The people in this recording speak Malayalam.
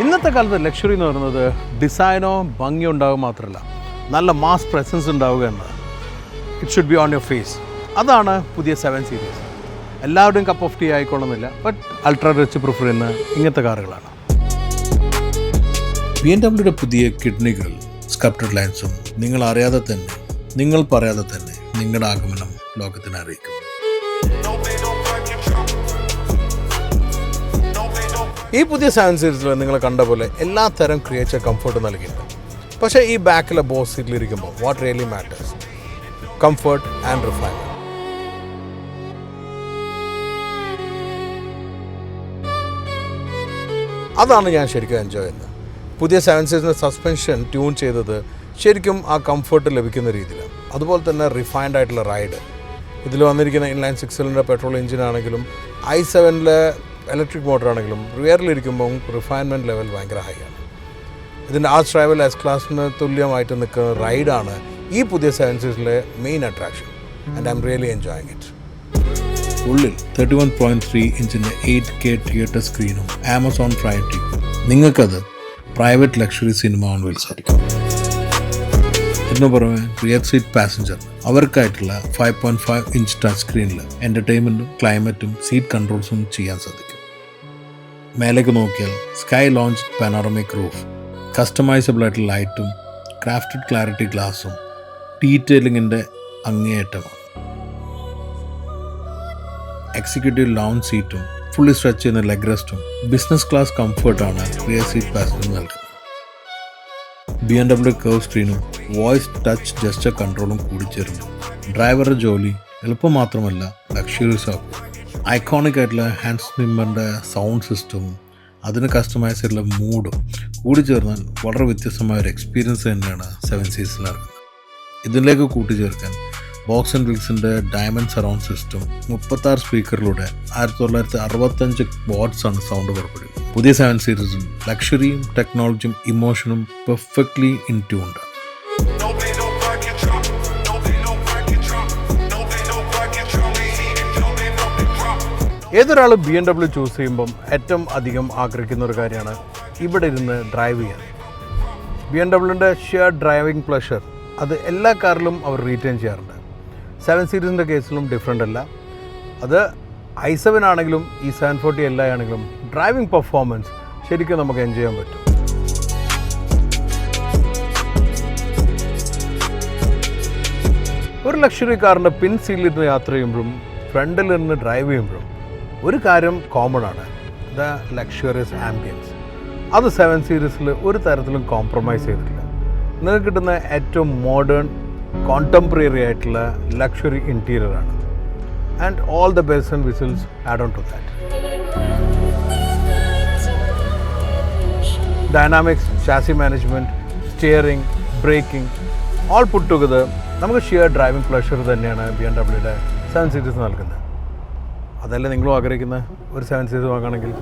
ഇന്നത്തെ കാലത്ത് ലക്ഷറി എന്ന് പറയുന്നത് ഡിസൈനോ ഭംഗിയോ ഉണ്ടാവുക മാത്രമല്ല, നല്ല മാസ് പ്രസൻസ് ഉണ്ടാവുക എന്നത്. It should be on your face. അതാണ് പുതിയ 7 സീരീസ്. എല്ലാവരുടെയും കപ്പ് ഓഫ് ടീ ആയിക്കൊള്ളുന്നില്ല, ബട്ട് അൾട്രാ റിച്ച് പ്രിഫർ ചെയ്യുന്ന ഇങ്ങനത്തെ കാറുകളാണ്. BMW പുതിയ കിഡ്നികൾ സ്കൾപ്റ്റഡ് ലൈൻസും നിങ്ങൾ അറിയാതെ തന്നെ, നിങ്ങൾ പറയാതെ തന്നെ നിങ്ങളുടെ ആഗമനം ലോകത്തിന് അറിയിക്കും. ഈ പുതിയ 7 സീരീസിൽ നിങ്ങൾ കണ്ട പോലെ എല്ലാ തരം ക്രിയേച്ചർ കംഫർട്ട് നൽകിയിട്ടുണ്ട്. പക്ഷേ ഈ ബാക്കിലെ ബോസ് സീറ്റിലിരിക്കുമ്പോൾ what really matters, comfort and refinement. അതാണ് ഞാൻ ശരിക്കും എൻജോയ് ചെയ്യുന്നത്. പുതിയ 7 സീരീസിൻ്റെ സസ്പെൻഷൻ ട്യൂൺ ചെയ്തത് ശരിക്കും ആ കംഫർട്ട് ലഭിക്കുന്ന രീതിയിലാണ്. അതുപോലെ തന്നെ റിഫൈൻഡ് ആയിട്ടുള്ള റൈഡ്. ഇതിൽ വന്നിരിക്കുന്ന ഇൻലൈൻ 6 സിലിണ്ടർ പെട്രോൾ എഞ്ചിനാണെങ്കിലും i7-ലെ ഇലക്ട്രിക് മോട്ടറാണെങ്കിലും റിയറിലിരിക്കുമ്പോൾ റിഫൈൻമെൻറ്റ് ലെവൽ ഭയങ്കര ഹൈ ആണ്. ഇതിൻ്റെ ആർച്ച് ഡ്രൈവൽ എസ് ക്ലാസ്സിന് തുല്യമായിട്ട് നിൽക്കുന്ന റൈഡാണ് ഈ പുതിയ 7 സീരീസിലെ main attraction. And I'm really enjoying it. ഉള്ളിൽ 31.3 ഇഞ്ചിൻ്റെ 8K തിയേറ്റർ സ്ക്രീനും ആമസോൺ പ്രൈം ടി. നിങ്ങൾക്കത് private luxury cinema on wheels ആയിരിക്കും. ഇതിനു പുറമെ റിയർ സീറ്റ് പാസഞ്ചർ അവർക്കായിട്ടുള്ള 5.5 ഇഞ്ച് ടച്ച് സ്ക്രീനിൽ എൻ്റർടൈൻമെൻറ്റും ക്ലൈമറ്റും സീറ്റ് കൺട്രോൾസും ചെയ്യാൻ സാധിക്കും. മേലേക്ക് നോക്കിയാൽ sky lounge panoramic roof, customisable ആയിട്ടുള്ള ലൈറ്റും ക്രാഫ്റ്റഡ് ക്ലാരിറ്റി ഗ്ലാസും ഡീറ്റെയിലിങ്ങിൻ്റെ അങ്ങേയറ്റമാണ്. എക്സിക്യൂട്ടീവ് ലൗഞ്ച് സീറ്റും ഫുള്ളി സ്ട്രെച്ച് ചെയ്യുന്ന ലെഗ് റെസ്റ്റും ബിസിനസ് ക്ലാസ് കംഫർട്ടാണ് റിയർ സീറ്റ് പാസഞ്ചർ നൽകുന്നത്. BMW കർവ് സ്ക്രീനും വോയിസ് ടച്ച് ജസ്റ്റർ കൺട്രോളും കൂടിച്ചേരുന്നു ഡ്രൈവറുടെ ജോലി എളുപ്പം മാത്രമല്ല ലക്ഷറീസ് ആക്കും. ഐക്കോണിക് ആയിട്ടുള്ള ഹാൻഡ് സ്നിമ്മറിൻ്റെ സൗണ്ട് സിസ്റ്റവും അതിന് കസ്റ്റമൈസ് ചെയ്തുള്ള മൂഡും കൂടി ചേർന്നാൽ വളരെ വ്യത്യസ്തമായ ഒരു എക്സ്പീരിയൻസ് തന്നെയാണ് 7 സീരീസിൽ നൽകുന്നത്. ഇതിലേക്ക് കൂട്ടിച്ചേർക്കാൻ ബോക്സ് ആൻഡ് വിൽസിൻ്റെ ഡയമണ്ട് സറൗണ്ട് സിസ്റ്റം 36 സ്പീക്കറിലൂടെ 1965 വാട്ട്സാണ് സൗണ്ട് പുറപ്പെടുന്നത്. പുതിയ 7 സീരീസും ലക്ഷറിയും ടെക്നോളജിയും ഇമോഷനും പെർഫെക്റ്റ്ലി ഇൻ ട്യൂൺഡ്. ഏതൊരാൾ BMW ചൂസ് ചെയ്യുമ്പം ഏറ്റവും അധികം ആഗ്രഹിക്കുന്ന ഒരു കാര്യമാണ് ഇവിടെ ഇരുന്ന് ഡ്രൈവ് ചെയ്യാൻ. BMW ഷിയർ ഡ്രൈവിംഗ് പ്ലഷർ അത് എല്ലാ കാറിലും അവർ റീറ്റെയിൻ ചെയ്യാറുണ്ട്. 7 സീരീസിൻ്റെ കേസിലും ഡിഫറെൻ്റ് അല്ല. അത് i7 ആണെങ്കിലും ഈ 740 Li ആണെങ്കിലും ഡ്രൈവിംഗ് പെർഫോമൻസ് ശരിക്കും നമുക്ക് എൻജോയ് ചെയ്യാൻ പറ്റും. ഒരു ലക്ഷറി കാറിൻ്റെ പിൻ സീറ്റിലിരുന്ന് യാത്ര ചെയ്യുമ്പോഴും ഫ്രണ്ടിൽ നിന്ന് ഡ്രൈവ് ചെയ്യുമ്പോഴും ഒരു കാര്യം കോമൺ ആണ്, ദ ലക്ഷറിയസ് ആംബിയൻസ്. അത് 7 സീരീസിൽ ഒരു തരത്തിലും കോംപ്രമൈസ് ചെയ്തിട്ടില്ല. നിങ്ങൾക്ക് കിട്ടുന്ന ഏറ്റവും മോഡേൺ കോണ്ടംപററി ആയിട്ടുള്ള ലക്ഷറി ഇൻറ്റീരിയറാണ്. And all the bells and whistles add on to that. Dynamics, chassis management, steering, braking all put together നമുക്ക് ഷിയർ ഡ്രൈവിംഗ് പ്ലഷർ തന്നെയാണ് BMW 7 സീരീസ് നൽകുന്നത്. അതല്ലേ നിങ്ങളും ആഗ്രഹിക്കുന്ന ഒരു 7 സീരീസ് വാങ്ങുകയാണെങ്കിൽ?